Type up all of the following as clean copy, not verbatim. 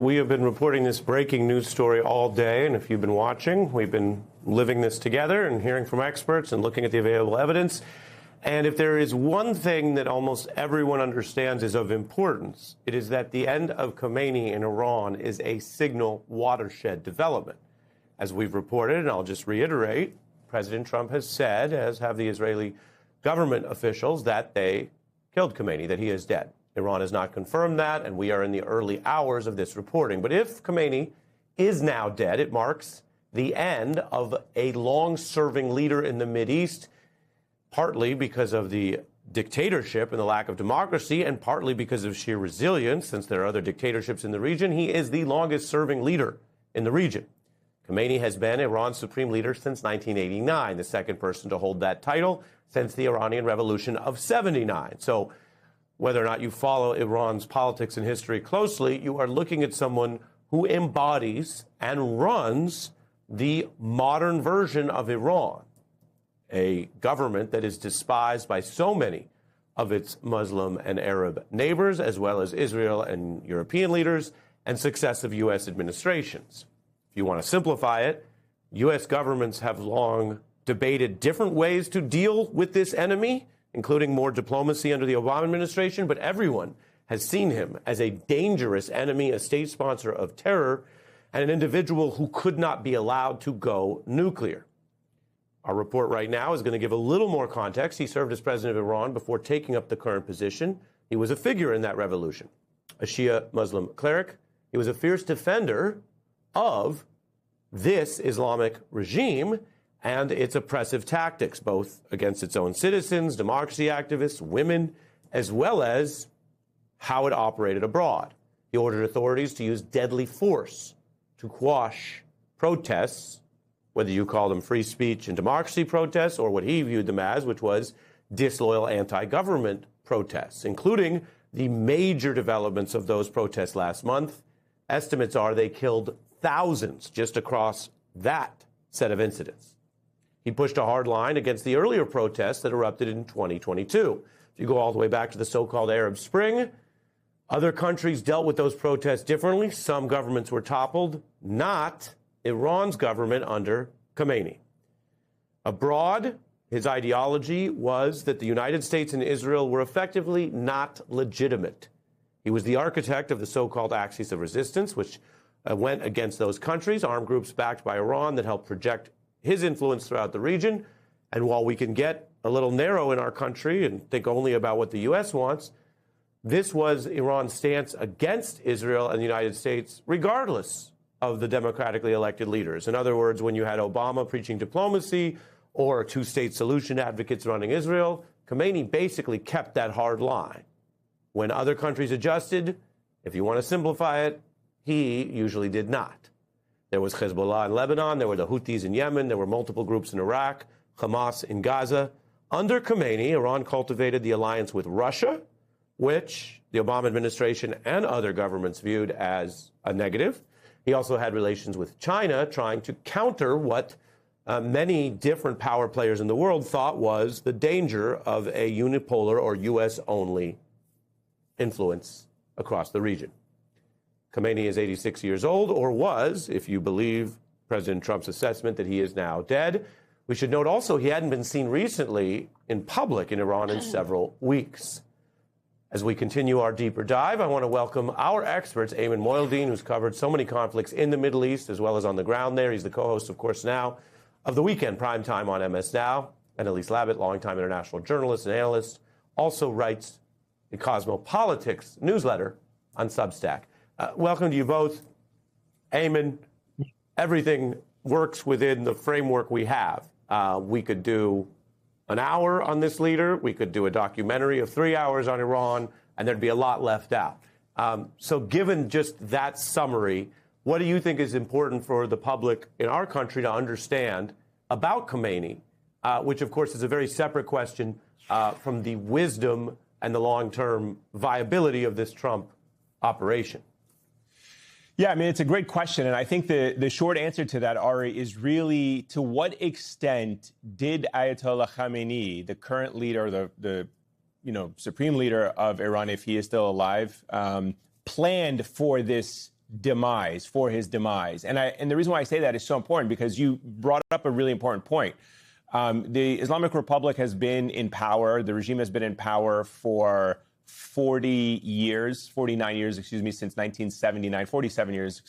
We have been reporting this breaking news story all day, and if you've been watching, we've been living this together and hearing from experts and looking at the available evidence. And if there is one thing that almost everyone understands is of importance, it is that the end of Khomeini in Iran is a signal watershed development. As we've reported, and I'll just reiterate, President Trump has said, as have the Israeli government officials, that they killed Khomeini, that he is dead. Iran has not confirmed that, and we are in the early hours of this reporting. But if Khomeini is now dead, it marks the end of a long-serving leader in the Mideast, partly because of the dictatorship and the lack of democracy, and partly because of sheer resilience, since there are other dictatorships in the region. He is the longest-serving leader in the region. Khomeini has been Iran's supreme leader since 1989, the second person to hold that title since the Iranian Revolution of '79. So whether or not you follow Iran's politics and history closely, you are looking at someone who embodies and runs the modern version of Iran, a government that is despised by so many of its Muslim and Arab neighbors, as well as Israel and European leaders and successive U.S. administrations. If you want to simplify it, U.S. governments have long debated different ways to deal with this enemy, including more diplomacy under the Obama administration, but everyone has seen him as a dangerous enemy, a state sponsor of terror, and an individual who could not be allowed to go nuclear. Our report right now is going to give a little more context. He served as president of Iran before taking up the current position. He was a figure in that revolution, a Shia Muslim cleric. He was a fierce defender of this Islamic regime and its oppressive tactics, both against its own citizens, democracy activists, women, as well as how it operated abroad. He ordered authorities to use deadly force to quash protests, whether you call them free speech and democracy protests or what he viewed them as, which was disloyal anti-government protests, including the major developments of those protests last month. Estimates are they killed thousands just across that set of incidents. He pushed a hard line against the earlier protests that erupted in 2022. If you go all the way back to the so-called Arab Spring, other countries dealt with those protests differently. Some governments were toppled, not Iran's government under Khomeini. Abroad, his ideology was that the United States and Israel were effectively not legitimate. He was the architect of the so-called Axis of Resistance, which went against those countries, armed groups backed by Iran that helped project his influence throughout the region. And while we can get a little narrow in our country and think only about what the U.S. wants, this was Iran's stance against Israel and the United States, regardless of the democratically elected leaders. In other words, when you had Obama preaching diplomacy or two-state solution advocates running Israel, Khomeini basically kept that hard line. When other countries adjusted, if you want to simplify it, he usually did not. There was Hezbollah in Lebanon, there were the Houthis in Yemen, there were multiple groups in Iraq, Hamas in Gaza. Under Khomeini, Iran cultivated the alliance with Russia, which the Obama administration and other governments viewed as a negative. He also had relations with China, trying to counter what many different power players in the world thought was the danger of a unipolar or U.S.-only influence across the region. Khomeini is 86 years old, or was, if you believe President Trump's assessment that he is now dead. We should note also he hadn't been seen recently in public in Iran in several weeks. As we continue our deeper dive, I want to welcome our experts, Ayman Moildeen, who's covered so many conflicts in the Middle East as well as on the ground there. He's the co-host, of course, now of the Weekend Primetime on MS Now. And Elise Labott, longtime international journalist and analyst, also writes the Cosmopolitics newsletter on Substack. Welcome to you both. Ayman, everything works within the framework we have. We could do an hour on this leader. We could do a documentary of 3 hours on Iran, and there'd be a lot left out. So given just that summary, what do you think is important for the public in our country to understand about Khomeini, which, of course, is a very separate question from the wisdom and the long-term viability of this Trump operation? Yeah, I mean, it's a great question. And I think the short answer to that, Ari, is really to what extent did Ayatollah Khamenei, the current leader, the supreme leader of Iran, if he is still alive, planned for this demise, for his demise. And the reason why I say that is so important because you brought up a really important point. The Islamic Republic has been in power, the regime has been in power for 49 years, since 1979, 47 years,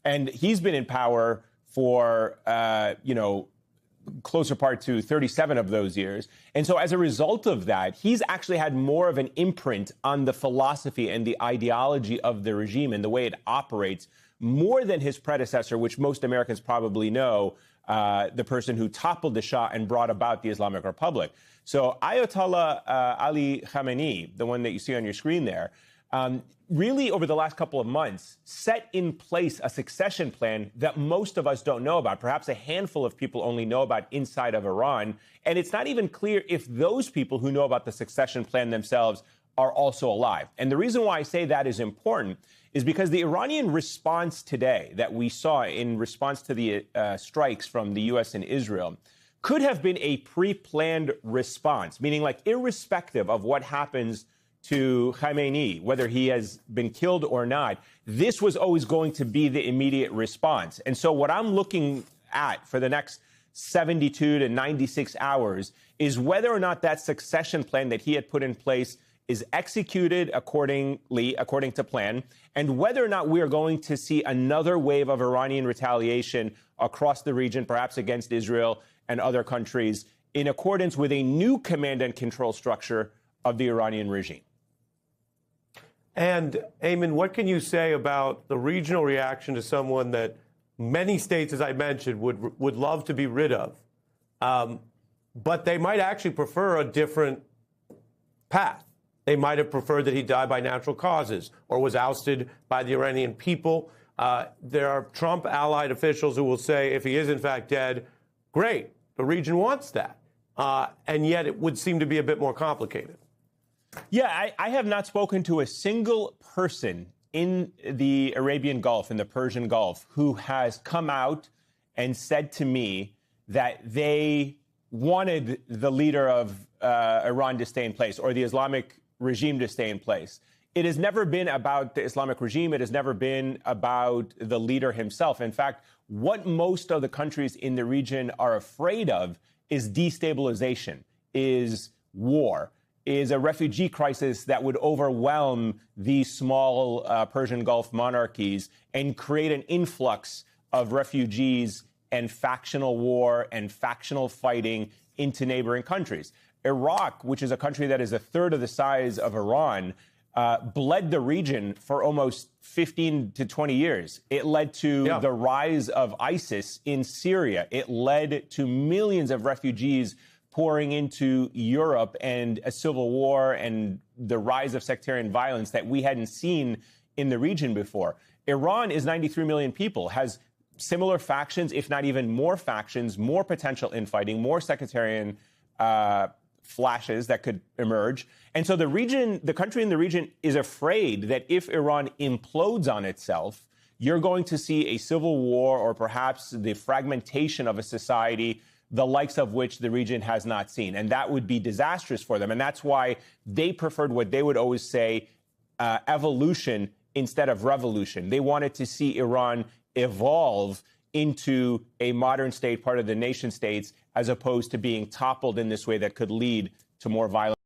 And he's been in power for, closer part to 37 of those years. And so as a result of that, he's actually had more of an imprint on the philosophy and the ideology of the regime and the way it operates more than his predecessor, which most Americans probably know, the person who toppled the Shah and brought about the Islamic Republic. So Ayatollah Ali Khamenei, the one that you see on your screen there, really over the last couple of months set in place a succession plan that most of us don't know about. Perhaps a handful of people only know about inside of Iran. And it's not even clear if those people who know about the succession plan themselves are also alive. And the reason why I say that is important is because the Iranian response today that we saw in response to the strikes from the U.S. and Israel could have been a pre-planned response, meaning like irrespective of what happens to Khamenei, whether he has been killed or not, this was always going to be the immediate response. And so what I'm looking at for the next 72 to 96 hours is whether or not that succession plan that he had put in place is executed according to plan, and whether or not we are going to see another wave of Iranian retaliation across the region, perhaps against Israel and other countries, in accordance with a new command and control structure of the Iranian regime. And, Ayman, what can you say about the regional reaction to someone that many states, as I mentioned, would love to be rid of, but they might actually prefer a different path? They might have preferred that he die by natural causes or was ousted by the Iranian people. There are Trump-allied officials who will say if he is, in fact, dead, great, the region wants that. And yet it would seem to be a bit more complicated. Yeah, I have not spoken to a single person in the Arabian Gulf, in the Persian Gulf, who has come out and said to me that they wanted the leader of Iran to stay in place or the Islamic regime to stay in place. It has never been about the Islamic regime. It has never been about the leader himself. In fact, what most of the countries in the region are afraid of is destabilization, is war, is a refugee crisis that would overwhelm these small Persian Gulf monarchies and create an influx of refugees and factional war and factional fighting into neighboring countries. Iraq, which is a country that is a third of the size of Iran, bled the region for almost 15 to 20 years. It led to the rise of ISIS in Syria. It led to millions of refugees pouring into Europe and a civil war and the rise of sectarian violence that we hadn't seen in the region before. Iran is 93 million people, has similar factions, if not even more factions, more potential infighting, more sectarian flashes that could emerge. And so the country in the region is afraid that if Iran implodes on itself, you're going to see a civil war or perhaps the fragmentation of a society, the likes of which the region has not seen. And that would be disastrous for them. And that's why they preferred what they would always say, evolution instead of revolution. They wanted to see Iran evolve into a modern state, part of the nation states, as opposed to being toppled in this way that could lead to more violence.